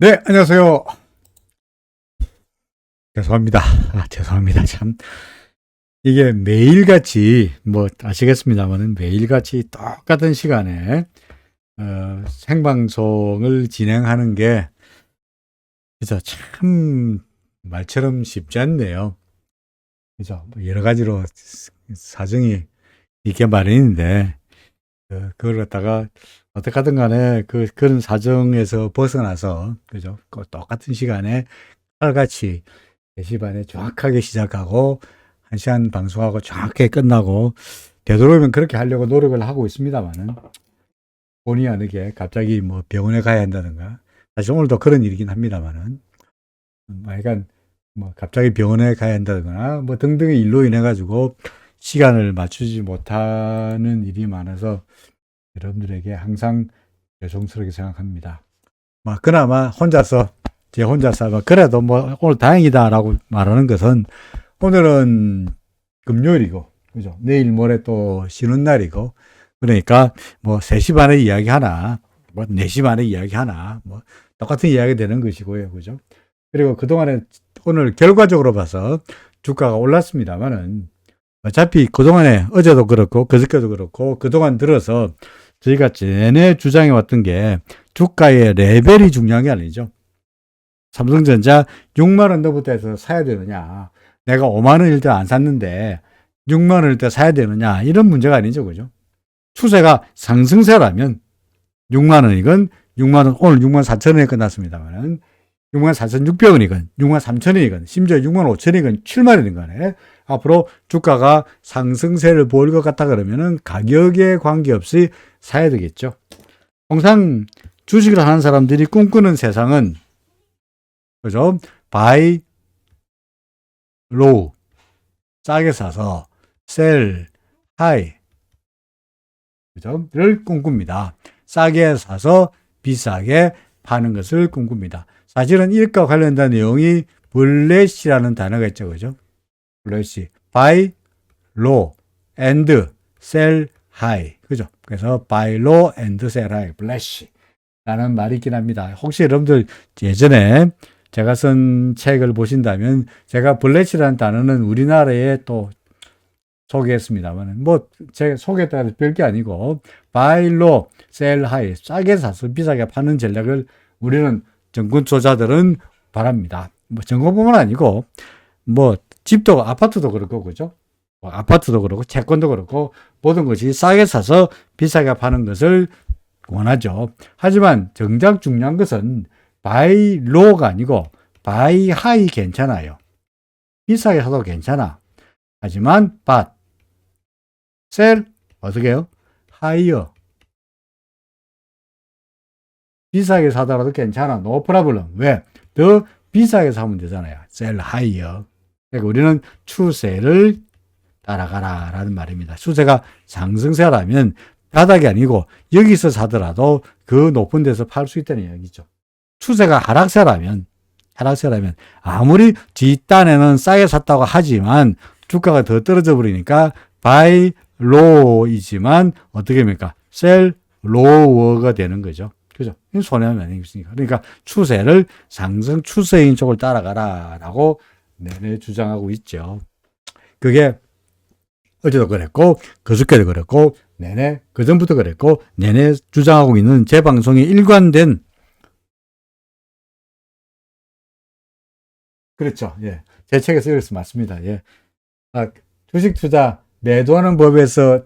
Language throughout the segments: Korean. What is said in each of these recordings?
네, 안녕하세요. 죄송합니다. 죄송합니다. 참, 이게 매일같이, 뭐, 아시겠습니다만은 매일같이 똑같은 시간에, 생방송을 진행하는 게, 그죠? 참, 말처럼 쉽지 않네요. 그죠? 뭐 여러 가지로 사정이 있게 마련인데, 그걸 갖다가, 어떻게 하든 간에 그런 사정에서 벗어나서, 그죠? 그 똑같은 시간에 칼같이 4시 반에 정확하게 시작하고 1시간 방송하고 정확하게 끝나고 되도록이면 그렇게 하려고 노력을 하고 있습니다만은 본의 아니게 갑자기 뭐 병원에 가야 한다든가 사실 오늘도 그런 일이긴 합니다만은 약간 뭐 갑자기 병원에 가야 한다거나 뭐 등등의 일로 인해 가지고 시간을 맞추지 못하는 일이 많아서 여러분들에게 항상 죄송스럽게 생각합니다. 뭐 그나마 제 혼자서 뭐 그래도 뭐 오늘 다행이다라고 말하는 것은 오늘은 금요일이고 그죠? 내일 모레 또 쉬는 날이고 그러니까 뭐 3시 반에 이야기 하나 뭐 4시 반에 이야기 하나 뭐 똑같은 이야기 되는 것이고요. 그죠? 그리고 그동안에 오늘 결과적으로 봐서 주가가 올랐습니다만은 어차피 그동안에 어제도 그렇고 그저께도 그렇고 그동안 들어서 저희가 내내 주장해 왔던 게 주가의 레벨이 중요한 게 아니죠. 삼성전자 6만 원대부터 해서 사야 되느냐. 내가 5만 원일 때 안 샀는데 6만 원일 때 사야 되느냐. 이런 문제가 아니죠. 그죠? 추세가 상승세라면 6만 원이건 6만 원, 오늘 6만 4천 원에 끝났습니다만 6만 4,600원이건 6만 3천 원이건 심지어 6만 5천 원이건 7만 원이건 간에 앞으로 주가가 상승세를 보일 것 같다 그러면은 가격에 관계없이 사야 되겠죠. 항상 주식을 하는 사람들이 꿈꾸는 세상은 그죠? buy low 싸게 사서 sell high 그죠? 를 꿈꿉니다. 싸게 사서 비싸게 파는 것을 꿈꿉니다. 사실은 이것과 관련된 내용이 블렛이라는 단어가 있죠. 그죠? 블렛이 buy low and sell high 그죠? 그래서 buy low and sell high 블렛이 라는 말이 있긴 합니다. 혹시 여러분들 예전에 제가 쓴 책을 보신다면 제가 블렛이라는 단어는 우리나라에 또 소개했습니다만 뭐 제가 소개했다고 별게 아니고 buy low, sell high 싸게 사서 비싸게 파는 전략을 우리는 정권 투자자들은 바랍니다. 뭐 정권뿐만 아니고 뭐 집도 아파트도 그렇고 그죠? 뭐 아파트도 그렇고 채권도 그렇고 모든 것이 싸게 사서 비싸게 파는 것을 원하죠. 하지만 정작 중요한 것은 buy low가 아니고 buy high 괜찮아요. 비싸게 사도 괜찮아. 하지만 but sell 어떻게 해요? higher. 비싸게 사더라도 괜찮아. no problem. 왜? 더 비싸게 사면 되잖아요. sell higher. 그러니까 우리는 추세를 따라가라 라는 말입니다. 추세가 상승세라면 바닥이 아니고 여기서 사더라도 그 높은 데서 팔 수 있다는 이야기죠. 추세가 하락세라면 아무리 뒷단에는 싸게 샀다고 하지만 주가가 더 떨어져 버리니까 buy low이지만 어떻게 됩니까? sell lower가 되는 거죠. 그죠? 손해는 아니겠습니까? 그러니까 추세를 상승 추세인 쪽을 따라가라 라고 내내 주장하고 있죠. 그게 어제도 그랬고 그저께도 그랬고 내내 그전부터 그랬고 내내 주장하고 있는 제 방송에 일관된 그렇죠. 예. 제 책에서 이랬어 맞습니다. 예. 주식 투자 매도하는 법에서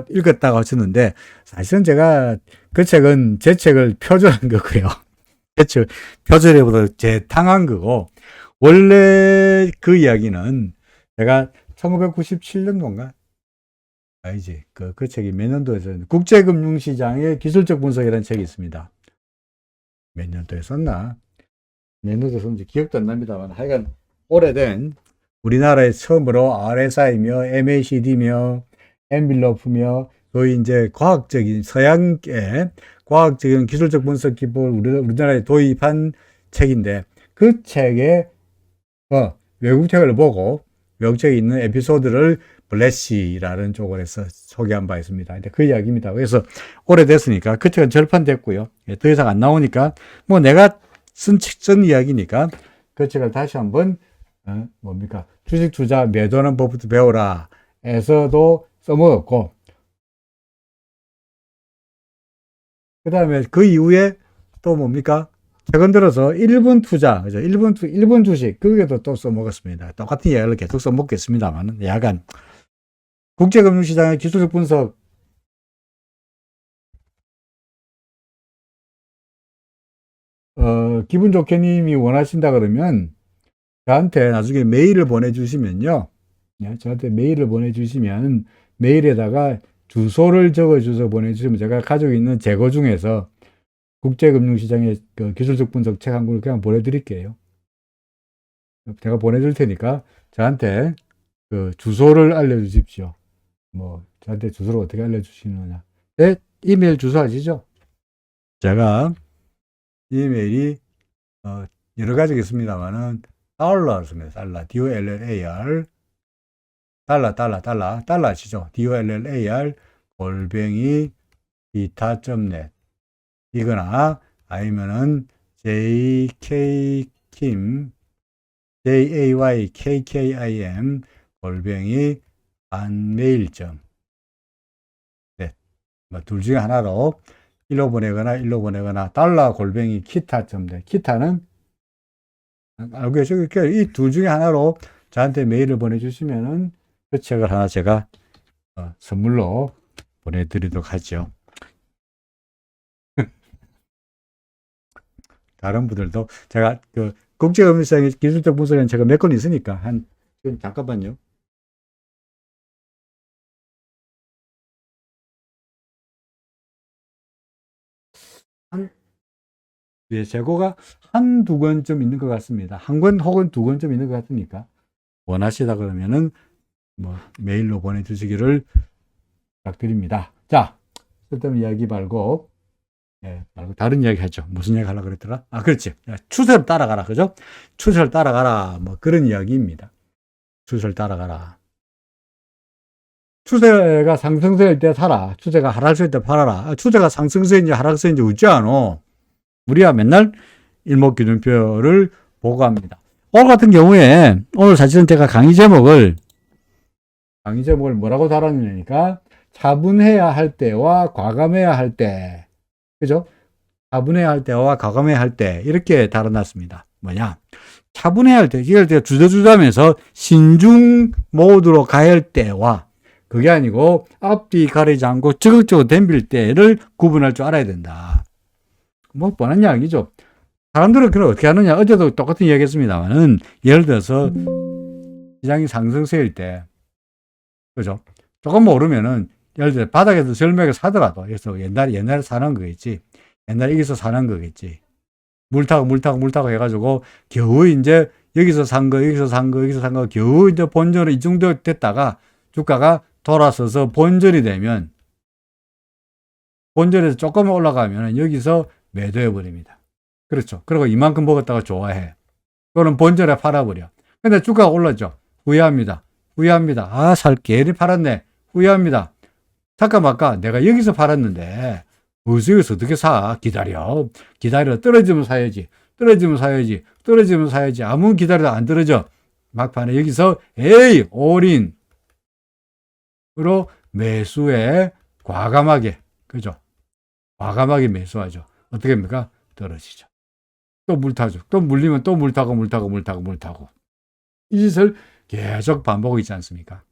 읽었다고 하셨는데 사실은 제가 그 책은 제 책을 표절한 거고요. 제 책 표절해보다 재탕한 거고 원래 그 이야기는 제가 1997년도인가? 아니지. 그 책이 몇 년도에서 국제금융시장의 기술적 분석이라는 책이 있습니다. 몇 년도에 썼나? 몇 년도에 썼는지 기억도 안 납니다만 하여간 오래된 우리나라에 처음으로 RSI며 MACD며 엔빌로프며 거의 이제 과학적인 서양의 과학적인 기술적 분석 기법을 우리나라에 도입한 책인데 그 책에 외국 책을 보고 외국 책에 있는 에피소드를 블래시라는 쪽을 해서 소개한 바 있습니다. 근데 그 이야기입니다. 그래서 오래됐으니까 그 책은 절판됐고요. 더 이상 안 나오니까 뭐 내가 쓴 이야기니까 그 책을 다시 한번 뭡니까 주식 투자 매도하는 법부터 배워라 에서도 써먹었고, 그 다음에 그 이후에 또 뭡니까 최근 들어서 1분 투자, 그죠? 1분 주식, 그게도 또 써먹었습니다. 똑같은 이야기를 계속 써먹겠습니다만, 약간, 국제금융시장의 기술적 분석, 기분 좋게 님이 원하신다 그러면, 저한테 나중에 메일을 보내주시면요. 네, 저한테 메일을 보내주시면, 메일에다가 주소를 적어주셔서 보내주시면, 제가 가지고 있는 재고 중에서 국제금융시장의 그 기술적 분석 책 한 권을 그냥 보내드릴게요. 제가 보내줄 테니까 저한테 그 주소를 알려주십시오. 뭐 저한테 주소를 어떻게 알려주시느냐. 네, 이메일 주소 아시죠? 제가 이메일이 여러 가지가 있습니다만은 달러 씁니다. 달러, DOLLAR, 달러 아시죠? DOLLAR 골뱅이 기타.net 이거나 아니면은 JayKkim 골뱅이 anmail.net 뭐둘 중에 하나로 일로 보내거나 달러 골뱅이 기타.net 기타는 알고 계시죠? 이 둘 중에 하나로 저한테 메일을 보내주시면은 그 책을 하나 제가 선물로 보내드리도록 하죠. 다른 분들도 제가 그 국제금융시장의 기술적 분석은 제가 몇 건 있으니까 잠깐만요. 재고가 한두 권쯤 있는 것 같습니다. 한 권 혹은 두 권쯤 있는 것 같으니까 원하시다 그러면은 뭐 메일로 보내주시기를 부탁드립니다. 자, 쓸데없는 이야기 말고 다른 이야기 하죠. 무슨 이야기 하려고 그랬더라? 그렇지. 추세를 따라가라. 그죠? 추세를 따라가라. 뭐 그런 이야기입니다. 추세를 따라가라. 추세가 상승세일 때 사라. 추세가 하락세일 때 팔아라. 추세가 상승세인지 하락세인지 웃지 않어. 우리가 맨날 일목기준표를 보고합니다. 오늘 같은 경우에 오늘 사실은 제가 강의 제목을 뭐라고 달았느냐니까 차분해야 할 때와 과감해야 할 때, 그죠? 차분해야 할 때와 과감해야 할 때 이렇게 달아놨습니다. 뭐냐? 차분해야 할 때, 이걸 제가 주저주저하면서 신중 모드로 가야 할 때와 그게 아니고 앞뒤 가리지 않고 적극적으로 덤빌 때를 구분할 줄 알아야 된다. 뭐 뻔한 이야기죠. 사람들은 그걸 어떻게 하느냐? 어제도 똑같은 이야기 했습니다만은 예를 들어서 시장이 상승세일 때, 그죠? 조금 오르면은 예를 들어 바닥에서 절벽에 사더라도 그래서 옛날에 사는 거겠지. 옛날에 여기서 사는 거겠지. 물 타고 해가지고 겨우 이제 여기서 산 거 겨우 이제 본전을 이 정도 됐다가 주가가 돌아서서 본전이 되면 본전에서 조금 올라가면 여기서 매도해 버립니다. 그렇죠. 그리고 이만큼 먹었다가 좋아해. 그거는 본전에 팔아버려. 근데 주가가 올랐죠. 후회합니다. 살게 이리 팔았네. 후회합니다. 잠깐만, 내가 여기서 팔았는데 벌써 여기서 어떻게 사? 기다려. 떨어지면 사야지. 아무 기다려도 안 떨어져. 막판에 여기서 올인으로 매수에 과감하게, 그죠? 과감하게 매수하죠. 어떻게 합니까? 떨어지죠. 또 물 타죠. 또 물리면 또 물 타고. 이 짓을 계속 반복하고 있지 않습니까?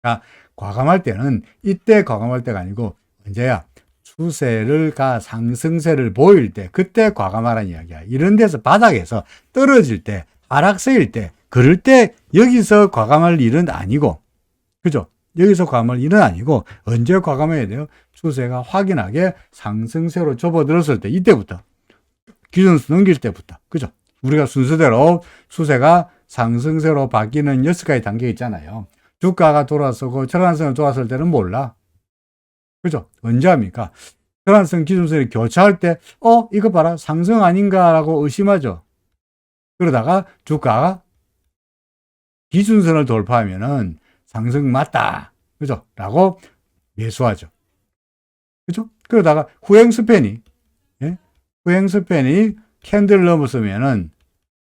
그러니까 과감할 때는 이때 과감할 때가 아니고 언제야? 추세가 상승세를 보일 때 그때 과감하라는 이야기야. 이런 데서 바닥에서 떨어질 때 하락세일 때 그럴 때 여기서 과감할 일은 아니고, 그죠? 여기서 과감할 일은 아니고 언제 과감해야 돼요? 추세가 확연하게 상승세로 접어들었을 때, 이때부터 기준수 넘길 때부터, 그죠? 우리가 순서대로 추세가 상승세로 바뀌는 6가지 단계 있잖아요. 주가가 돌아서고 전환선을 좋았을 때는 몰라. 그죠? 언제 합니까? 전환선 기준선이 교차할 때, 이거 봐라, 상승 아닌가라고 의심하죠. 그러다가 주가가 기준선을 돌파하면은 상승 맞다. 그죠? 라고 매수하죠. 그죠? 그러다가 후행 스팬이, 예? 후행 스팬이 캔들 넘었으면은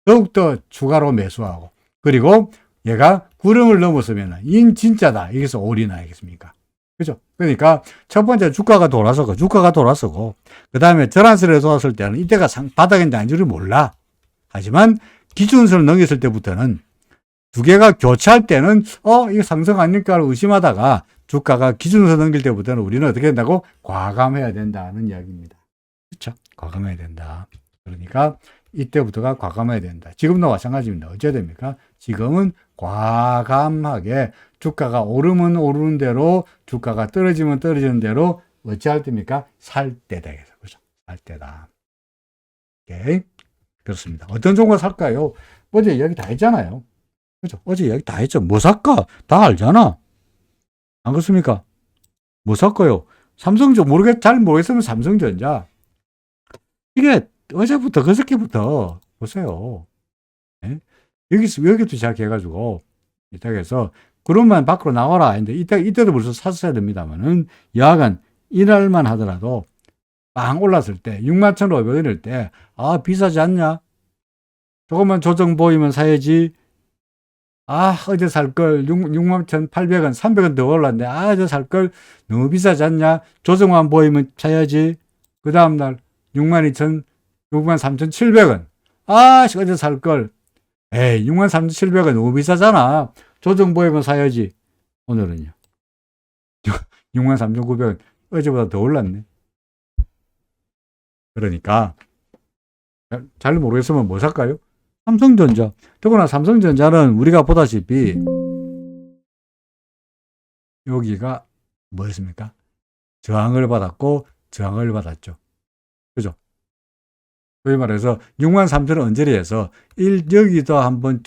더욱더 추가로 매수하고, 그리고 얘가 구름을 넘었으면은 진짜다. 여기서 올인하겠습니까? 그죠? 그러니까 첫 번째 주가가 돌아서고, 그 다음에 절한선에 돌았을 때는 이때가 바닥인지 아닌지를 몰라. 하지만 기준선을 넘겼을 때부터는 두 개가 교차할 때는 이거 상승 아닐까 의심하다가 주가가 기준선 넘길 때부터는 우리는 어떻게 된다고? 과감해야 된다는 이야기입니다. 그렇죠? 과감해야 된다. 그러니까 이때부터가 과감해야 된다. 지금도 마찬가지입니다. 어찌해야 됩니까? 지금은 과감하게 주가가 오르면 오르는 대로, 주가가 떨어지면 떨어지는 대로 어찌할 때입니까? 살 때다. 그렇죠? 살 때다. 오케이. 그렇습니다. 어떤 종목 살까요? 어제 이야기 다 했잖아요. 그죠? 어제 이야기 다 했죠. 뭐 살까? 다 알잖아. 안 그렇습니까? 뭐 살까요? 잘 모르겠으면 삼성전자. 이게 어제부터, 그저께부터 보세요. 예? 여기도 시작해가지고, 이따가서 그룹만 밖으로 나와라. 했는데, 이때도 벌써 샀어야 됩니다만은, 여하간 이날만 하더라도, 빵 올랐을 때, 61,500원일 때, 비싸지 않냐? 조금만 조정 보이면 사야지. 어제 살 걸, 61,800원, 300원 더 올랐는데, 어제 살 걸 너무 비싸지 않냐? 조정만 보이면 사야지. 그 다음날, 63,700원. 어제 살 걸. 63,700원 너무 비싸잖아. 조정 보이면 사야지. 오늘은요. 63,900원. 어제보다 더 올랐네. 그러니까, 잘 모르겠으면 뭐 살까요? 삼성전자. 더구나 삼성전자는 우리가 보다시피, 여기가 뭐였습니까? 저항을 받았고, 저항을 받았죠. 그죠? 소위 말해서 63,000원 언저리에서 여기도 한번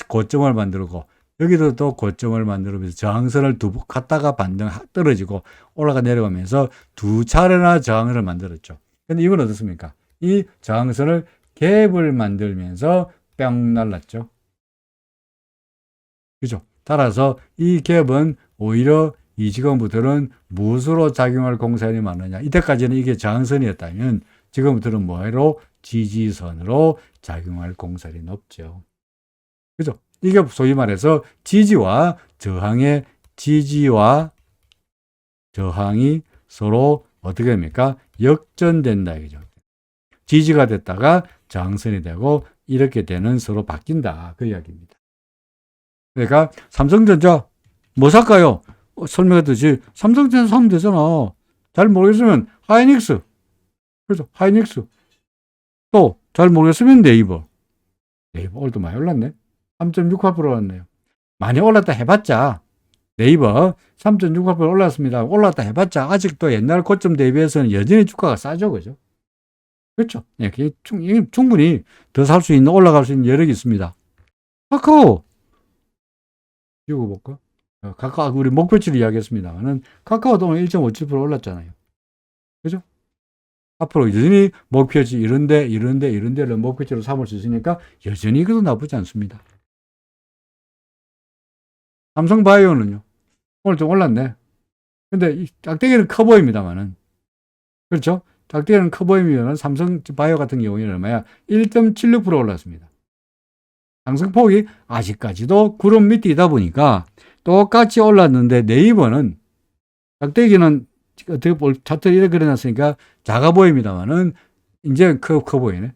고점을 만들고, 여기도 또 고점을 만들면서 저항선을 두 번 갔다가 반등 떨어지고 올라가 내려가면서 두 차례나 저항선을 만들었죠. 근데 이건 어떻습니까? 이 저항선을 갭을 만들면서 뿅 날랐죠. 그죠? 따라서 이 갭은 오히려 이 시간부터는 무엇으로 작용할 공산이 많으냐. 이때까지는 이게 저항선이었다면 지금부터는 뭐로? 지지선으로 작용할 공산이 높죠. 그죠? 이게 소위 말해서 지지와 저항이 서로 어떻게 됩니까? 역전된다. 이거죠. 지지가 됐다가 저항선이 되고 이렇게 되는 서로 바뀐다. 그 이야기입니다. 그러니까 삼성전자 뭐 살까요? 설명했듯이 삼성전자 사면 되잖아. 잘 모르겠으면 하이닉스. 그렇죠. 하이닉스. 또 잘 모르겠으면 네이버 오늘도 많이 올랐네. 3.68% 올랐네요. 많이 올랐다 해봤자 네이버 3.68% 올랐습니다. 올랐다 해봤자 아직도 옛날 고점 대비해서는 여전히 주가가 싸죠. 그죠? 그렇죠. 예, 충분히 더 살 수 있는, 올라갈 수 있는 여력이 있습니다. 카카오 읽어볼까? 카카오 우리 목표치를 이야기했습니다만은 카카오도 오늘 1.57% 올랐잖아요. 그죠? 앞으로 여전히 목표치 이런데를 목표치로 삼을 수 있으니까 여전히 그도 나쁘지 않습니다. 삼성바이오는요. 오늘 좀 올랐네. 근데 이 짝대기는 커 보입니다만은. 그렇죠? 짝대기는 커 보이면 삼성바이오 같은 경우에는 얼마야? 1.76% 올랐습니다. 상승폭이 아직까지도 구름 밑이다 보니까 똑같이 올랐는데 네이버는 짝대기는 어떻게 차트 이렇게 그려놨으니까 작아 보입니다만은 이제 커 보이네.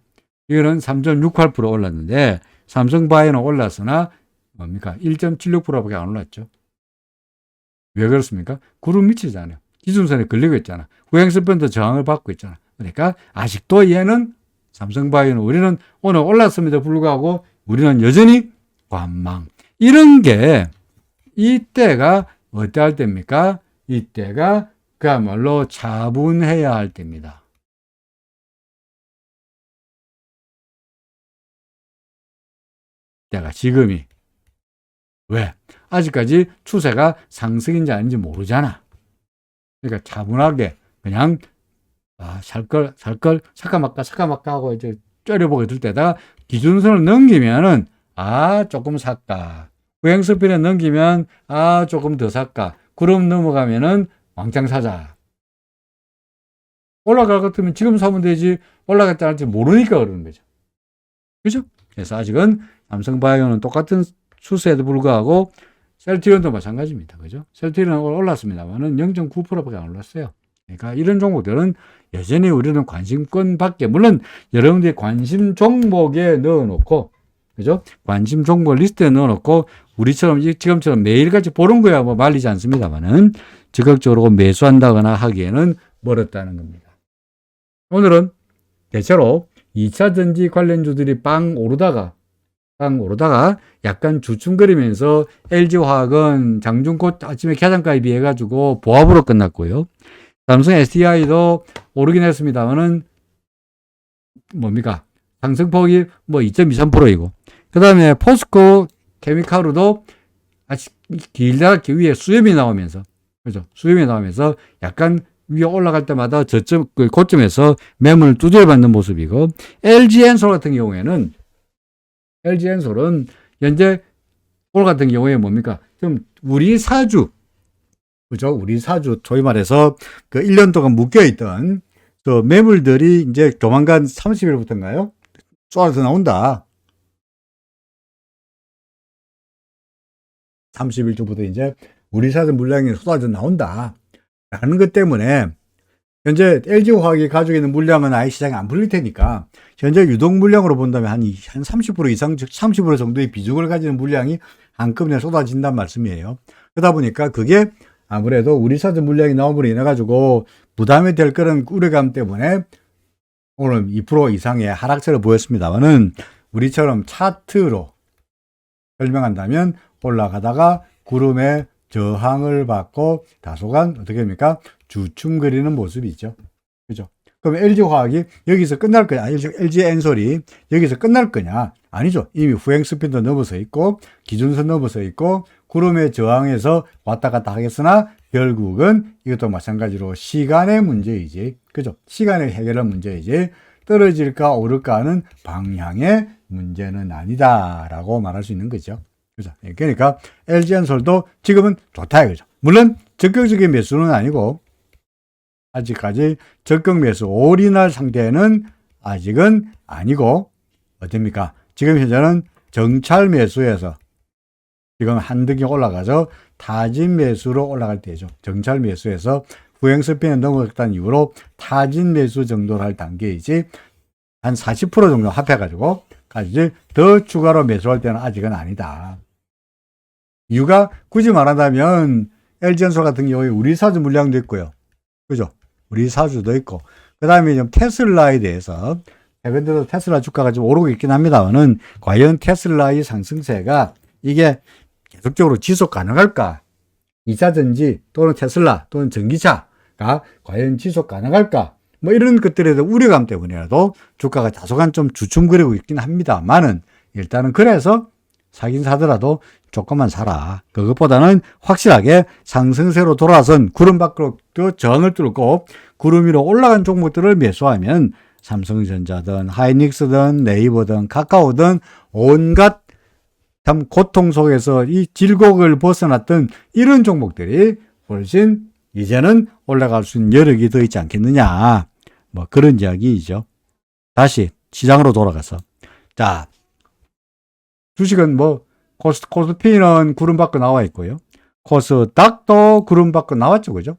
이거는 3.68% 올랐는데 삼성바이오는 올랐으나 뭡니까? 1.76%밖에 안 올랐죠. 왜 그렇습니까? 구름 밑이잖아요. 기준선에 걸리고 있잖아. 후행스펀드 저항을 받고 있잖아. 그러니까 아직도 얘는 삼성바이오는 우리는 오늘 올랐음에도 불구하고 우리는 여전히 관망. 이런 게 이때가 어때할 때입니까? 이때가 그야말로 차분해야 할 때입니다. 때가 지금이. 왜? 아직까지 추세가 상승인지 아닌지 모르잖아. 그러니까 차분하게 그냥 살까 말까 하고 이제 째려보게 될 때다가 기준선을 넘기면은 조금 샀다. 후행 스피드 넘기면 조금 더 살까. 구름 넘어가면은 왕창 사자. 올라갈 것 같으면 지금 사면 되지. 올라갔다 할지 모르니까 그러는 거죠. 그죠? 그래서 아직은 삼성바이오는 똑같은 추세에도 불구하고 셀트리온도 마찬가지입니다. 그죠? 셀트리온은 올랐습니다만은 0.9%밖에 안 올랐어요. 그러니까 이런 종목들은 여전히 우리는 관심권 밖에, 물론 여러분들이 관심 종목에 넣어놓고, 그죠? 관심 종목 리스트에 넣어놓고, 우리처럼, 지금처럼 매일같이 보는 거야 뭐 말리지 않습니다만은, 적극적으로 매수한다거나 하기에는 멀었다는 겁니다. 오늘은 대체로 2차 전지 관련주들이 빵 오르다가 약간 주춤거리면서 LG화학은 장중꽃 아침에 개장가에 비해 가지고 보합으로 끝났고요. 삼성 SDI도 오르긴 했습니다만은 뭡니까? 상승폭이 뭐 2.23%이고. 그 다음에 포스코 케미칼로도 아직 길다가 위에 수렴이 나오면서, 그죠? 수렴이 나오면서 약간 위에 올라갈 때마다 고점에서 매물을 두드려 받는 모습이고, LG엔솔 같은 경우에는, LG엔솔은 현재 오늘 같은 경우에 뭡니까? 좀 우리 사주, 그죠? 우리 사주, 소위 말해서 그 1년 동안 묶여있던 그 매물들이 이제 조만간 30일부터인가요? 쏟아져 나온다. 30일부터 이제 우리 사주 물량이 쏟아져 나온다. 라는 것 때문에 현재 LG화학이 가지고 있는 물량은 아예 시장에 안 풀릴 테니까 현재 유동 물량으로 본다면 한 30% 이상, 30% 정도의 비중을 가지는 물량이 한꺼번에 쏟아진다는 말씀이에요. 그러다 보니까 그게 아무래도 우리 사주 물량이 나옴으로 인해 가지고 부담이 될 그런 우려감 때문에 오늘 2% 이상의 하락세를 보였습니다만은 우리처럼 차트로 설명한다면 올라가다가 구름에 저항을 받고 다소간 어떻게 됩니까? 주춤거리는 모습이죠. 그죠? 그럼 LG화학이 여기서 끝날 거냐? LG엔솔이 여기서 끝날 거냐? 아니죠. 이미 후행 스피드 넘어서 있고 기준선 넘어서 있고 구름의 저항에서 왔다 갔다 하겠으나 결국은 이것도 마찬가지로 시간의 문제이지. 그죠? 시간을 해결할 문제이지. 떨어질까 오를까 하는 방향의 문제는 아니다라고 말할 수 있는 거죠. 그죠? 그러니까 LG엔솔도 지금은 좋다 이거죠. 물론 적극적인 매수는 아니고 아직까지 적극 매수 올인할 상태는 아직은 아니고 어떻습니까? 지금 현재는 정찰 매수에서 지금 한등이 올라가서 타진 매수로 올라갈 때죠. 정찰 매수에서 후행 스피드 넘어갔다는 이유로 타진 매수 정도로 할 단계이지 한 40% 정도 합해가지고 더 추가로 매수할 때는 아직은 아니다. 이유가 굳이 말한다면 LG엔솔 같은 경우에 우리 사주 물량도 있고요. 그죠? 우리 사주도 있고. 그 다음에 좀 테슬라에 대해서 최근에도 테슬라 주가가 좀 오르고 있긴 합니다만은 과연 테슬라의 상승세가 이게 계속적으로 지속 가능할까? 2차 전지 또는 테슬라 또는 전기차가 과연 지속 가능할까? 뭐 이런 것들에 대한 우려감 때문이라도 주가가 다소간 좀 주춤거리고 있긴 합니다만은 일단은 그래서 사긴 사더라도 조금만 사라. 그것보다는 확실하게 상승세로 돌아선 구름 밖으로 저항을 뚫고 구름 위로 올라간 종목들을 매수하면 삼성전자든 하이닉스든 네이버든 카카오든 온갖 참 고통 속에서 이 질곡을 벗어났던 이런 종목들이 훨씬 이제는 올라갈 수 있는 여력이 더 있지 않겠느냐. 뭐 그런 이야기이죠. 다시 시장으로 돌아가서. 자, 주식은 뭐 코스피는 구름 밖으로 나와 있고요. 코스닥도 구름 밖으로 나왔죠. 그죠?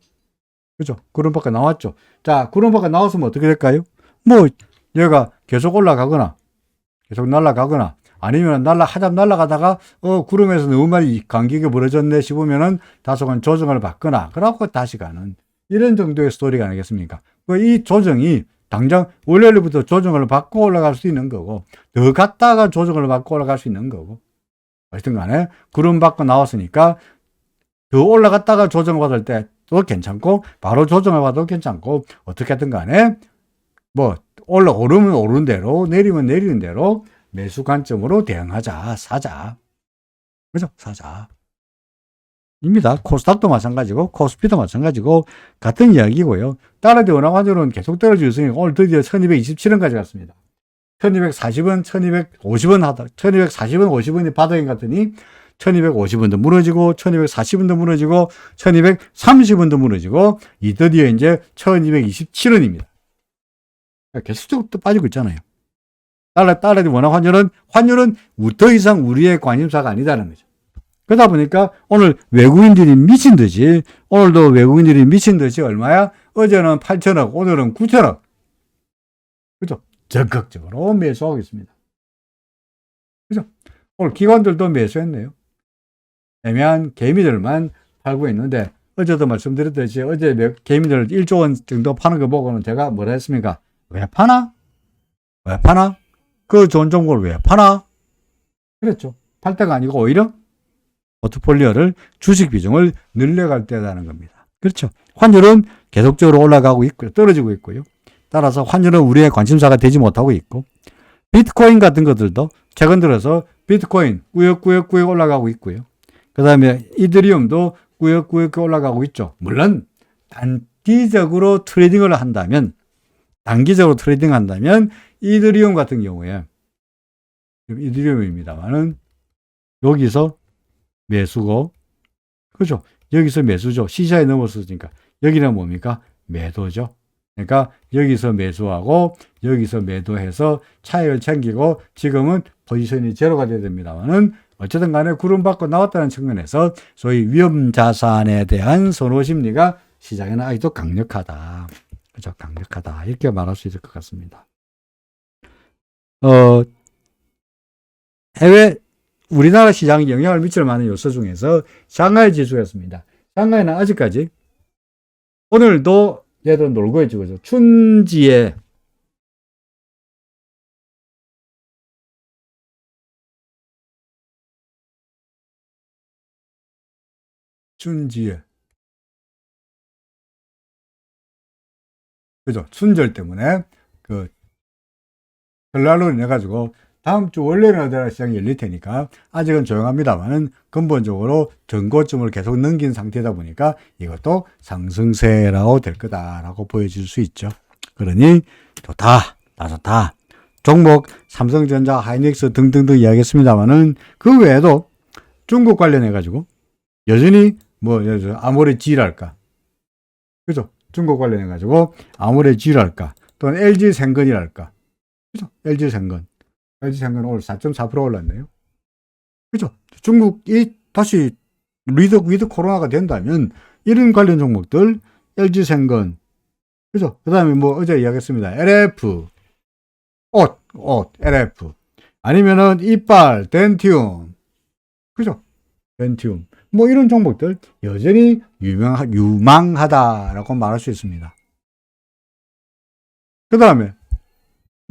그죠? 구름 밖으로 나왔죠. 자, 구름 밖으로 나왔으면 어떻게 될까요? 뭐 얘가 계속 올라가거나 계속 날아가거나 아니면 하잡 날아가다가 구름에서 너무 많이 간격이 벌어졌네 싶으면은 다소간 조정을 받거나 그러고 다시 가는 이런 정도의 스토리가 아니겠습니까? 이 조정이 당장 월요일부터 조정을 받고 올라갈 수 있는 거고 더 갔다가 조정을 받고 올라갈 수 있는 거고 어쨌든 간에 구름 밖으로 나왔으니까 더 올라갔다가 조정을 받을 때도 괜찮고 바로 조정을 받아도 괜찮고 어떻게든 간에 뭐 오르면 오르는 대로 내리면 내리는 대로 매수 관점으로 대응하자. 사자. 그죠? 사자. 입니다. 코스닥도 마찬가지고 코스피도 마찬가지고 같은 이야기고요. 따라대 원화환율은 계속 떨어지고 있으니까 오늘 드디어 1227원까지 갔습니다. 1240원, 1250원 1240원, 50원이 바닥인 것 같더니 1250원도 무너지고 1240원도 무너지고 1230원도 무너지고 이 드디어 이제 1227원입니다. 계속적으로 또 빠지고 있잖아요. 달러 원화 환율은 더 이상 우리의 관심사가 아니다는 거죠. 그러다 보니까 오늘 외국인들이 미친 듯이, 오늘도 외국인들이 미친 듯이 얼마야? 어제는 8천억, 오늘은 9천억. 그죠? 적극적으로 매수하고 있습니다. 그죠? 오늘 기관들도 매수했네요. 애매한 개미들만 팔고 있는데, 어제도 말씀드렸듯이 어제 개미들 1조 원 정도 파는 거 보고는 제가 뭐라 했습니까? 왜 파나? 그 좋은 종목을 왜 파나? 그랬죠. 팔 때가 아니고 오히려 포트폴리오를 주식 비중을 늘려갈 때라는 겁니다. 그렇죠. 환율은 계속적으로 올라가고 있고요. 떨어지고 있고요. 따라서 환율은 우리의 관심사가 되지 못하고 있고, 비트코인 같은 것들도 최근 들어서 비트코인 꾸역꾸역 올라가고 있고요. 그 다음에 이더리움도 꾸역꾸역 올라가고 있죠. 물론 단기적으로 트레이딩을 한다면 이더리움 같은 경우에, 이더리움입니다만은 여기서 매수고, 그죠? 여기서 매수죠. 시세에 넘었으니까. 여기는 뭡니까? 매도죠. 그러니까 여기서 매수하고 여기서 매도해서 차익을 챙기고, 지금은 포지션이 제로가 돼야 됩니다만은 어쨌든 간에 구름받고 나왔다는 측면에서 소위 위험자산에 대한 선호 심리가 시장에는 아직도 강력하다. 그죠? 강력하다. 이렇게 말할 수 있을 것 같습니다. 우리나라 시장에 영향을 미칠 만한 요소 중에서 상하이 지수였습니다. 상하이는 아직까지, 오늘도 얘도 놀고 있죠. 그죠? 춘지에 그죠? 순절 때문에 설날로 인해가지고 다음 주 월요일에 어디나 시장이 열릴 테니까 아직은 조용합니다만은 근본적으로 전고점을 계속 넘긴 상태다 보니까 이것도 상승세라고 될 거다라고 보여질 수 있죠. 그러니 좋다. 종목 삼성전자, 하이닉스 등등등 이야기했습니다만은 그 외에도 중국 관련해가지고 여전히 아모레지랄까. 그죠? 중국 관련해가지고 아모레지랄까. 또는 LG생건이랄까. 그죠? LG생건 오늘 4.4% 올랐네요. 그죠? 중국이 다시 위드 코로나가 된다면 이런 관련 종목들, LG생건, 그죠? 그 다음에 어제 이야기했습니다. LF, LF. 아니면은 이빨, 덴티움. 그죠? 덴티움. 이런 종목들 여전히 유망하다라고 말할 수 있습니다. 그 다음에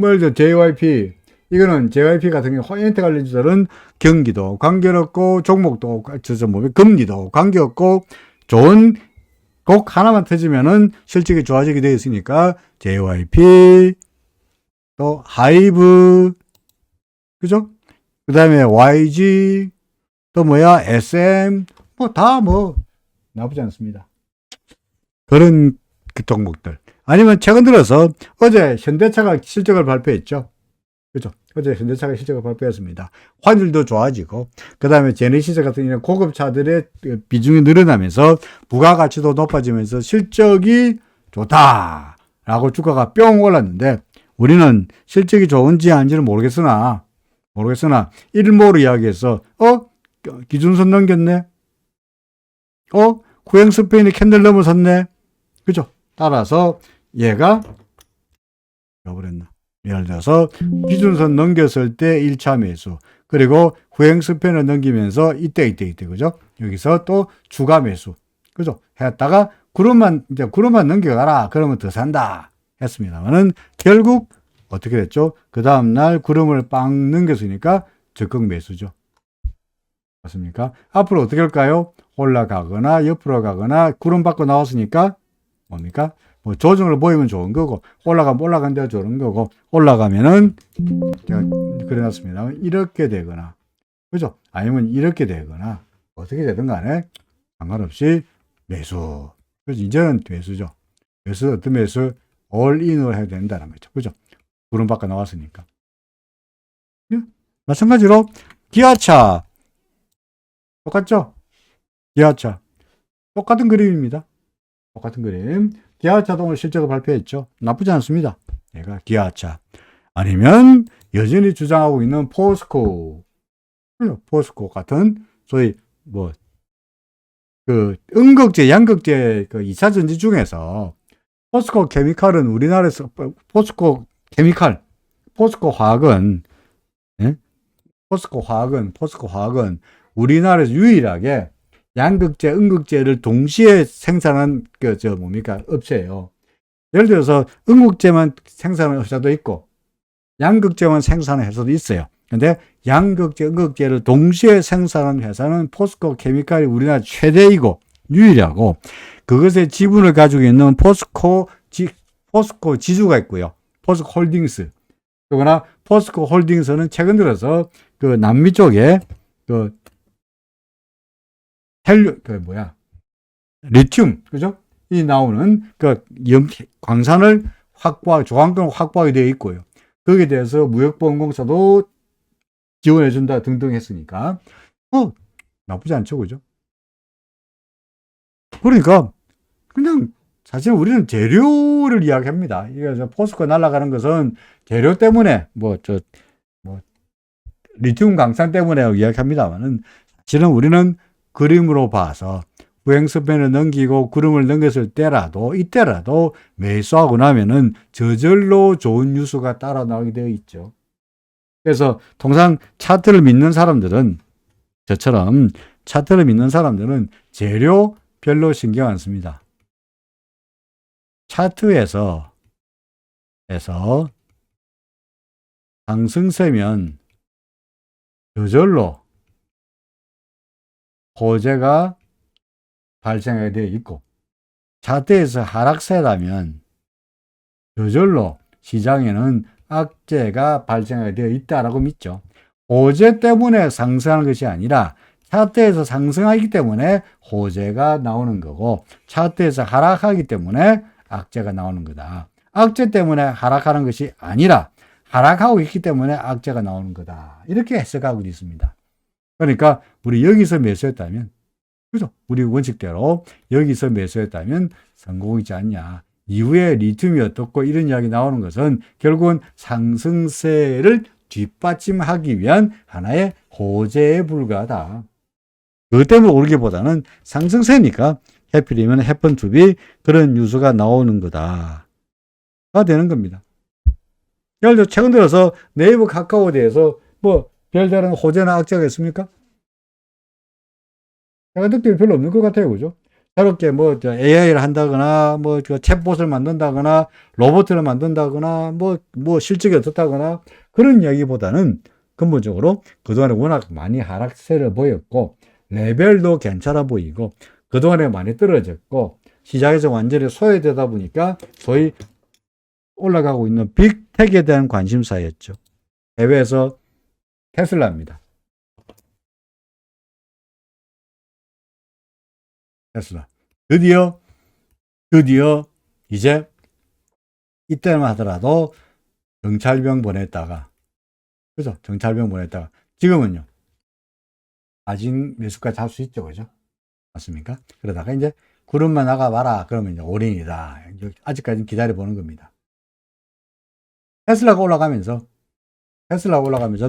예를 들어 JYP, 이거는 JYP 같은 경우 화이트 관련주들은 경기도 관계없고 종목도 금리도 관계없고 좋은 곡 하나만 터지면은 실적이 좋아지게 되어 있으니까 JYP, 또 하이브, 그죠? 그 다음에 YG, 또 SM, 다 나쁘지 않습니다. 그런 종목들. 아니면 최근 들어서 어제 현대차가 실적을 발표했죠. 그죠? 어제 현대차가 실적을 발표했습니다. 환율도 좋아지고, 그 다음에 제네시스 같은 경우는 고급차들의 비중이 늘어나면서 부가가치도 높아지면서 실적이 좋다라고 주가가 뿅 올랐는데, 우리는 실적이 좋은지 아닌지는 모르겠으나 일모로 이야기해서 기준선 넘겼네. 구형 스페인이 캔들 넘어섰네. 그죠? 따라서 얘가 예를 들어서 기준선 넘겼을 때 1차 매수, 그리고 후행 스팬을 넘기면서 이때 그죠? 여기서 또 추가 매수, 그죠? 했다가 구름만 넘겨가라. 그러면 더 산다 했습니다만은 결국 어떻게 됐죠? 그 다음날 구름을 빵 넘겼으니까 적극 매수죠. 맞습니까? 앞으로 어떻게 할까요? 올라가거나 옆으로 가거나 구름 밖으로 나왔으니까 뭡니까? 조정을 보이면 좋은 거고, 올라가면 올라간 데가 좋은 거고, 올라가면은 제가 그래놨습니다. 이렇게 되거나, 그죠? 아니면 이렇게 되거나, 어떻게 되든 간에 상관없이 매수. 그래서 이제는 매수죠. 어떤 매수? 올인을 해야 된다는 거죠. 그죠? 구름 밖에 나왔으니까. 마찬가지로 기아차 똑같죠? 기아차. 똑같은 그림입니다. 똑같은 그림. 기아차도 오늘 실적을 발표했죠. 나쁘지 않습니다. 얘가 기아차. 아니면 여전히 주장하고 있는 포스코. 포스코 같은 소위 뭐 그 음극재, 양극재 그 2차 전지 중에서 포스코 케미칼은 우리나라에서 포스코 케미칼, 포스코 화학은 예? 포스코 화학은 우리나라에서 유일하게 양극재, 음극재를 동시에 생산한 뭡니까 업체예요. 예를 들어서 음극재만 생산하는 회사도 있고 양극재만 생산하는 회사도 있어요. 근데 양극재, 음극재를 동시에 생산하는 회사는 포스코 케미칼이 우리나라 최대이고 유일하고 그것의 지분을 가지고 있는 포스코 지주가 있고요. 포스코 홀딩스. 그러나 포스코 홀딩스는 최근 들어서 그 남미 쪽에 리튬, 그죠? 이 나오는 광산을 조항권을 확보하게 되어 있고요. 거기에 대해서 무역보험공사도 지원해준다 등등 했으니까, 나쁘지 않죠, 그죠? 그러니까, 그냥, 사실 우리는 재료를 이야기합니다. 이게 포스코 날아가는 것은 재료 때문에, 리튬 강산 때문에 이야기합니다만은, 사실은 우리는 그림으로 봐서, 후행스팬을 넘기고 구름을 넘겼을 때라도, 이때라도 매수하고 나면은 저절로 좋은 뉴스가 따라 나오게 되어 있죠. 그래서 통상 차트를 믿는 사람들은 저처럼 차트를 믿는 사람들은 재료 별로 신경 안 씁니다. 차트에서 상승세면 저절로 호재가 발생하게 되어 있고 차트에서 하락세라면 저절로 시장에는 악재가 발생하게 되어 있다라고 믿죠. 호재 때문에 상승하는 것이 아니라 차트에서 상승하기 때문에 호재가 나오는 거고 차트에서 하락하기 때문에 악재가 나오는 거다. 악재 때문에 하락하는 것이 아니라 하락하고 있기 때문에 악재가 나오는 거다. 이렇게 해석하고 있습니다. 그러니까 우리 여기서 매수했다면 그죠? 우리 원칙대로 여기서 매수했다면 성공이지 않냐. 이후에 리튬이 어떻고 이런 이야기 나오는 것은 결국은 상승세를 뒷받침하기 위한 하나의 호재에 불과하다. 그것 때문에 오르기보다는 상승세니까 해필이면 해픈 투비 그런 뉴스가 나오는 거다가 되는 겁니다. 예를 들어 최근 들어서 네이버 카카오에 대해서 별다른 호재나 악재가 있습니까? 제가 느낌이 별로 없는 것 같아요. 그죠? 저렇게 AI를 한다거나, 챗봇을 만든다거나, 로봇을 만든다거나, 실적이 어떻다거나, 그런 이야기보다는 근본적으로 그동안에 워낙 많이 하락세를 보였고, 레벨도 괜찮아 보이고, 그동안에 많이 떨어졌고, 시장에서 완전히 소외되다 보니까 소위 올라가고 있는 빅텍에 대한 관심사였죠. 해외에서 테슬라입니다. 테슬라. 드디어 이제 이때만 하더라도 정찰병 보냈다가 그죠? 정찰병 보냈다가 지금은요. 아직 매수까지 할 수 있죠. 그죠? 맞습니까? 그러다가 이제 구름만 나가봐라. 그러면 이제 올인이다. 아직까지는 기다려보는 겁니다. 테슬라가 올라가면서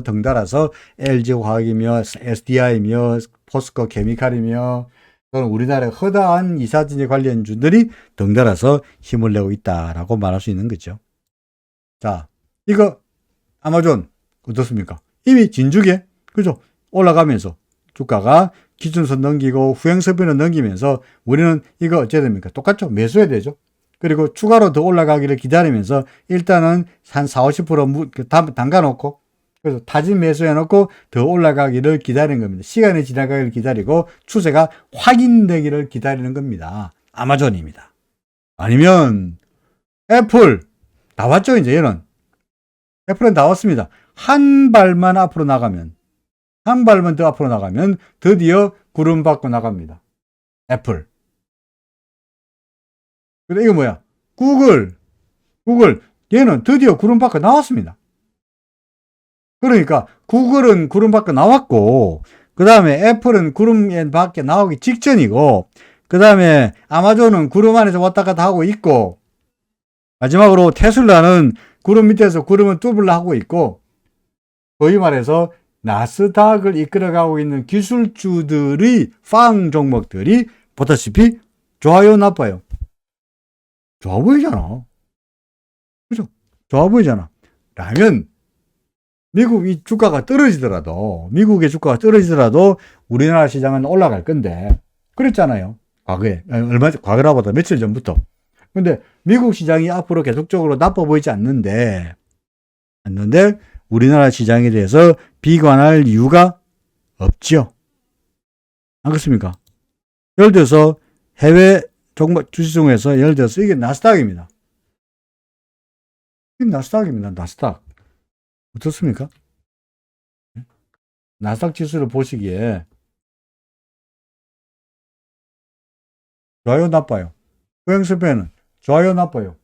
덩달아서 LG화학이며 SDI며 포스코 케미칼이며 또는 우리나라의 허다한 이사진지 관련주들이 덩달아서 힘을 내고 있다라고 말할 수 있는 거죠. 자, 이거 아마존 어떻습니까? 이미 진주게 그죠? 올라가면서 주가가 기준선 넘기고 후행서변을 넘기면서 우리는 이거 어찌해야 됩니까? 똑같죠? 매수해야 되죠. 그리고 추가로 더 올라가기를 기다리면서 일단은 한 40~50% 담가놓고 그래서 타진 매수해놓고 더 올라가기를 기다리는 겁니다. 시간이 지나가기를 기다리고 추세가 확인되기를 기다리는 겁니다. 아마존입니다. 아니면 애플 나왔죠. 이제 얘는 애플은 나왔습니다. 한 발만 앞으로 나가면 한 발만 더 앞으로 나가면 드디어 구름 받고 나갑니다. 애플. 근데 이거 뭐야? 구글 얘는 드디어 구름 밖에 나왔습니다. 그러니까 구글은 구름 밖에 나왔고 그 다음에 애플은 구름 밖에 나오기 직전이고, 그 다음에 아마존은 구름 안에서 왔다 갔다 하고 있고, 마지막으로 테슬라는 구름 밑에서 구름을 뚫으려 하고 있고, 거의 말해서 나스닥을 이끌어가고 있는 기술주들의 팡 종목들이 보다시피 좋아요, 나빠요? 좋아 보이잖아. 그죠? 좋아 보이잖아. 라면, 미국이 주가가 떨어지더라도, 미국의 주가가 떨어지더라도 우리나라 시장은 올라갈 건데, 그랬잖아요. 과거에. 과거라보다 며칠 전부터. 근데 미국 시장이 앞으로 계속적으로 나빠 보이지 않는데, 우리나라 시장에 대해서 비관할 이유가 없지요. 안 그렇습니까? 예를 들어서 해외 종목 주식 중에서 예를 들어서 이게 나스닥입니다. 이게 나스닥입니다. 나스닥. 어떻습니까? 나스닥 지수를 보시기에 좋아요, 나빠요? 후행스페는 좋아요, 나빠요?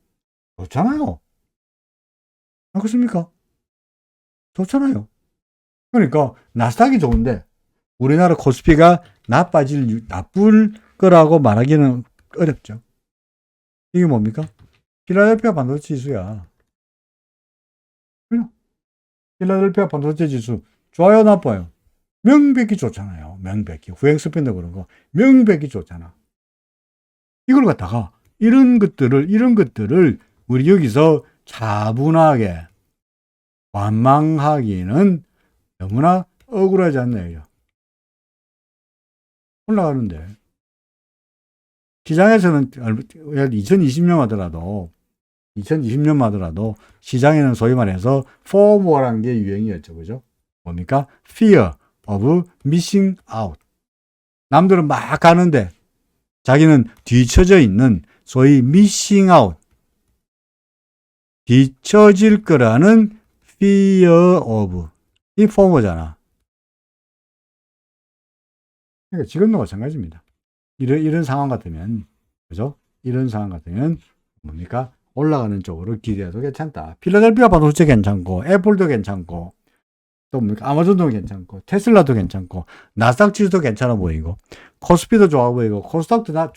좋잖아요. 안 그렇습니까? 좋잖아요. 그러니까 나스닥이 좋은데 우리나라 코스피가 나쁠 거라고 말하기는 어렵죠. 이게 뭡니까? 필라델피아 반도체 지수야. 필라델피아 반도체 지수 좋아요, 나빠요? 명백히 좋잖아요. 명백히. 후행스팬도 그런 거 명백히 좋잖아. 이걸 갖다가 이런 것들을 우리 여기서 차분하게 관망하기는 너무나 억울하지 않나요? 올라가는데 시장에서는 2020년 하더라도 시장에는 소위 말해서 FOMO라는 게 유행이었죠. 그죠? 뭡니까? Fear of missing out. 남들은 막 가는데 자기는 뒤처져 있는 소위 missing out. 뒤처질 거라는 fear of. 이 FOMO잖아. 그러니까 지금도 마찬가지입니다. 이런 상황 같으면, 그죠? 이런 상황 같으면, 뭡니까? 올라가는 쪽으로 기대해도 괜찮다. 필라델피아 반도체 괜찮고, 애플도 괜찮고, 또 뭡니까? 아마존도 괜찮고, 테슬라도 괜찮고, 나스닥 지수도 괜찮아 보이고, 코스피도 좋아 보이고, 코스닥도 좋아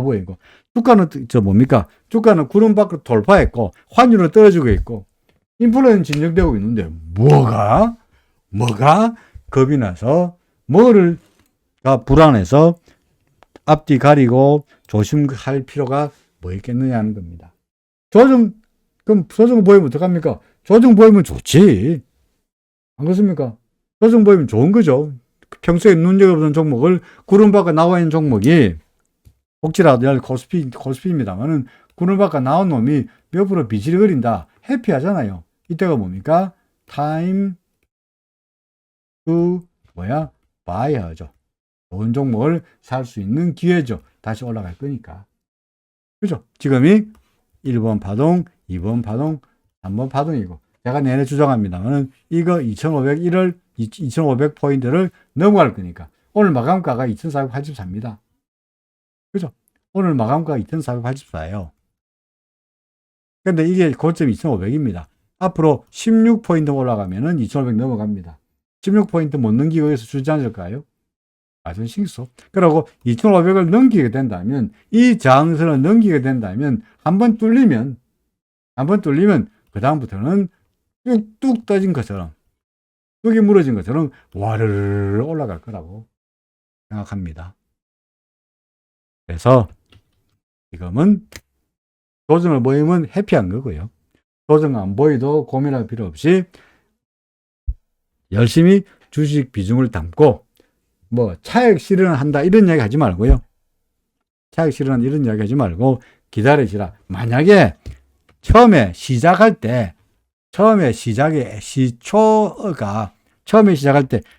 보이고, 주가는, 뭡니까? 주가는 구름 밖으로 돌파했고, 환율은 떨어지고 있고, 인플레는 진정되고 있는데, 뭐가 겁이 나서, 가 불안해서 앞뒤 가리고 조심할 필요가 뭐 있겠느냐 하는 겁니다. 그럼 조정 보이면 어떡합니까? 조정 보이면 좋지. 안 그렇습니까? 조정 보이면 좋은 거죠. 평소에 눈여겨보던 종목을 구름 밖에 나와 있는 종목이 혹시라도 코스피입니다만은 구름 밖에 나온 놈이 몇 프로 비실거린다. 해피하잖아요. 이때가 뭡니까? 타임 투 buy 하죠. 좋은 종목을 살 수 있는 기회죠. 다시 올라갈 거니까. 그죠? 지금이 1번 파동, 2번 파동, 3번 파동이고, 제가 내내 주장합니다만은 이거 2,500포인트를 넘어갈 거니까. 오늘 마감가가 2,484입니다. 그죠? 오늘 마감가가 2,484예요. 근데 이게 고점이 2,500입니다. 앞으로 16포인트 올라가면은 2,500 넘어갑니다. 16포인트 못 넘기고 여기서 주지 않을까요? 아주 신기소. 그리고 2,500을 넘기게 된다면, 이 저항선을 넘기게 된다면, 한번 뚫리면, 그다음부터는 뚝뚝 떠진 것처럼, 뚝이 무너진 것처럼, 와르르 올라갈 거라고 생각합니다. 그래서, 지금은 조정을 보이면 해피한 거고요. 조정 안 보이도 고민할 필요 없이, 열심히 주식 비중을 담고, 차익 실현을 한다, 이런 이야기 하지 말고요. 차익 실현한다, 이런 이야기 하지 말고, 기다리시라. 만약에, 처음에 시작할 때,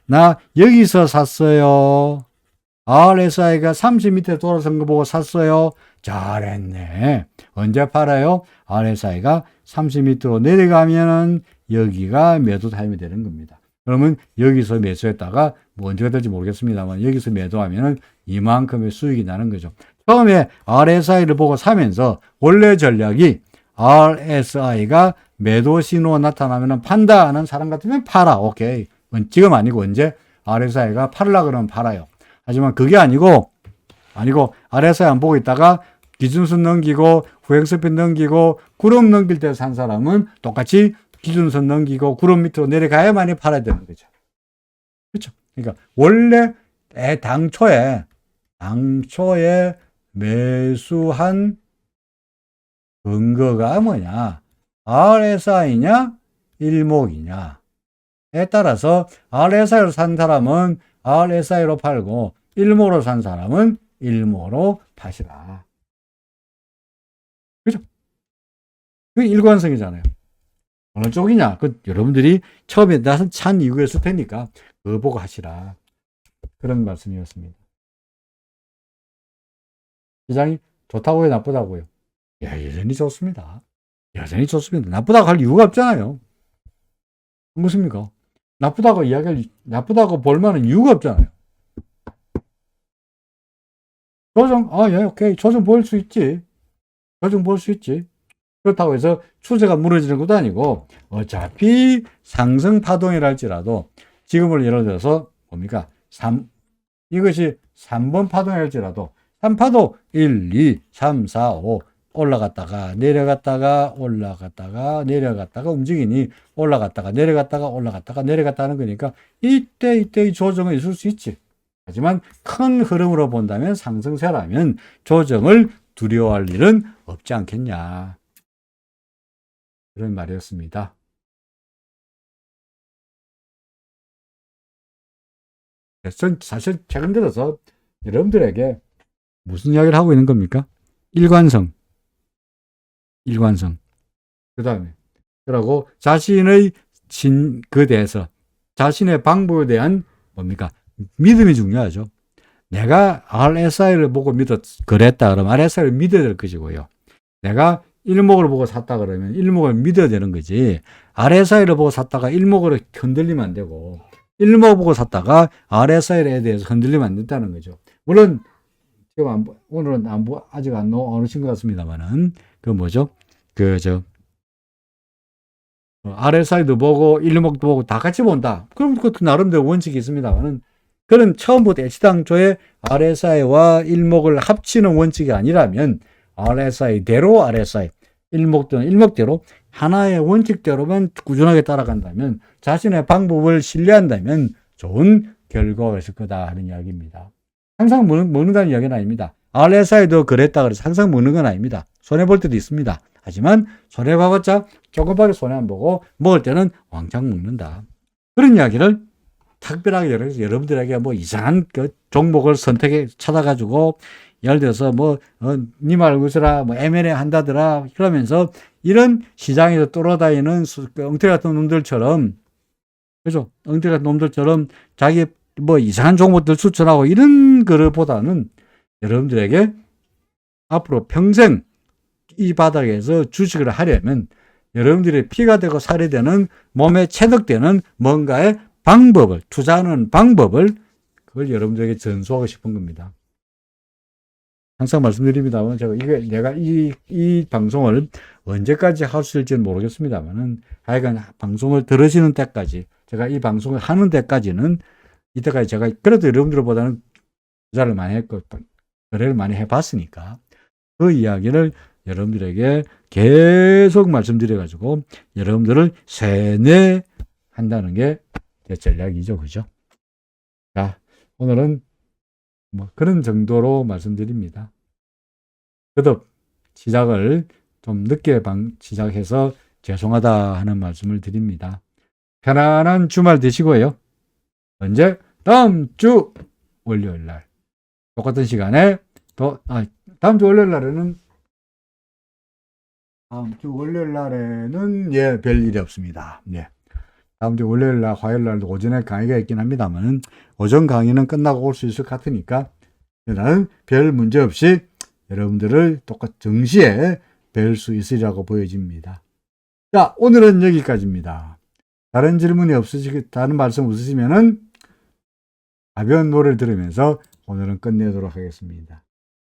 나 여기서 샀어요. RSI가 30 밑에 돌아선 거 보고 샀어요. 잘했네. 언제 팔아요? RSI가 30 밑으로 내려가면은, 여기가 매도 타임이 되는 겁니다. 그러면 여기서 매수했다가 언제가 될지 모르겠습니다만 여기서 매도하면은 이만큼의 수익이 나는 거죠. 처음에 RSI를 보고 사면서 원래 전략이 RSI가 매도 신호가 나타나면 판다 하는 사람 같으면 팔아. 오케이. 지금 아니고 언제? RSI가 팔으려고 그러면 팔아요. 하지만 그게 아니고 RSI 안 보고 있다가 기준선 넘기고 후행스핀 넘기고 구름 넘길 때 산 사람은 똑같이 기준선 넘기고 구름 밑으로 내려가야만이 팔아야 되는 거죠. 그렇죠? 그러니까 원래 당초에 매수한 근거가 뭐냐? RSI냐? 일목이냐에 따라서 RSI로 산 사람은 RSI로 팔고 일목으로 산 사람은 일목으로 파시라. 그죠? 그게 일관성이잖아요. 어느 쪽이냐? 그 여러분들이 처음에 나선 찬 이유가 있을 테니까 그거 보고 하시라. 그런 말씀이었습니다. 시장이 좋다고요, 나쁘다고요? 여전히 좋습니다. 여전히 좋습니다. 나쁘다고 할 이유가 없잖아요. 무엇입니까? 나쁘다고 볼 만한 이유가 없잖아요. 조정, 오케이. 조정 볼 수 있지. 그렇다고 해서 추세가 무너지는 것도 아니고, 어차피 상승 파동이라 할지라도, 지금을 예를 들어서, 뭡니까? 이것이 3번 파동이라 할지라도, 3파도 1, 2, 3, 4, 5, 올라갔다가 내려갔다가 움직이니 올라갔다가 내려갔다는 거니까 이때의 조정은 있을 수 있지. 하지만 큰 흐름으로 본다면 상승세라면 조정을 두려워할 일은 없지 않겠냐. 그런 말이었습니다. 사실 최근 들어서 여러분들에게 무슨 이야기를 하고 있는 겁니까? 일관성. 그 다음에, 그리고 자신의 대해서, 자신의 방법에 대한 뭡니까? 믿음이 중요하죠. 내가 RSI를 보고 그랬다 그러면 RSI를 믿어야 될 것이고요. 내가 일목을 보고 샀다 그러면 일목을 믿어야 되는 거지. RSI를 보고 샀다가 일목으로 흔들리면 안 되고, 일목 보고 샀다가 RSI에 대해서 흔들리면 안 된다는 거죠. 물론, 지금 오늘은 아직 안 오신 것 같습니다만은, RSI도 보고, 일목도 보고, 다 같이 본다. 그럼 그것도 나름대로 원칙이 있습니다만은, 그런 처음부터 애시당초에 RSI와 일목을 합치는 원칙이 아니라면, RSI대로 RSI, 일목대로 하나의 원칙대로만 꾸준하게 따라간다면, 자신의 방법을 신뢰한다면, 좋은 결과가 있을 거다 하는 이야기입니다. 항상 먹는다는 이야기는 아닙니다. RSI도 그랬다 그래서 항상 먹는 건 아닙니다. 손해볼 때도 있습니다. 하지만 손해봐봤자 조금밖에 손해 안 보고 먹을 때는 왕창 먹는다. 그런 이야기를 특별하게 여러분들에게 이상한 종목을 찾아가지고 예를 들어서 니 말 웃으라, M&A 한다더라 그러면서 이런 시장에서 돌아다니는 엉터리 같은 놈들처럼, 그죠? 엉터리 같은 놈들처럼 자기 이상한 종목들 추천하고 이런 거보다는 여러분들에게 앞으로 평생 이 바닥에서 주식을 하려면 여러분들이 피가 되고 살이 되는 몸에 체득되는 뭔가의 방법을, 투자하는 방법을 그걸 여러분들에게 전수하고 싶은 겁니다. 항상 말씀드립니다만 내가 이 방송을 언제까지 할 수 있을지는 모르겠습니다만은 하여간 방송을 들으시는 때까지 제가 이 방송을 하는 데까지는 이때까지 제가 그래도 여러분들보다는 투자를 많이 했고 거래를 많이 해봤으니까 그 이야기를 여러분들에게 계속 말씀드려가지고 여러분들을 세뇌한다는 게 제 전략이죠. 그죠? 자, 오늘은 그런 정도로 말씀드립니다. 그래도 시작을 좀 늦게 시작해서 죄송하다 하는 말씀을 드립니다. 편안한 주말 되시고요. 언제? 다음 주 월요일 날 똑같은 시간에 다음 주 월요일 날에는 별 일이 없습니다. 다음 주 월요일 날, 화요일 날도 오전에 강의가 있긴 합니다만 오전 강의는 끝나고 올 수 있을 것 같으니까 나는 별 문제 없이 여러분들을 똑같이 정시에 뵐 수 있으리라고 보여집니다. 자, 오늘은 여기까지입니다. 다른 질문이 다른 말씀 없으시면은 가벼운 노래를 들으면서 오늘은 끝내도록 하겠습니다.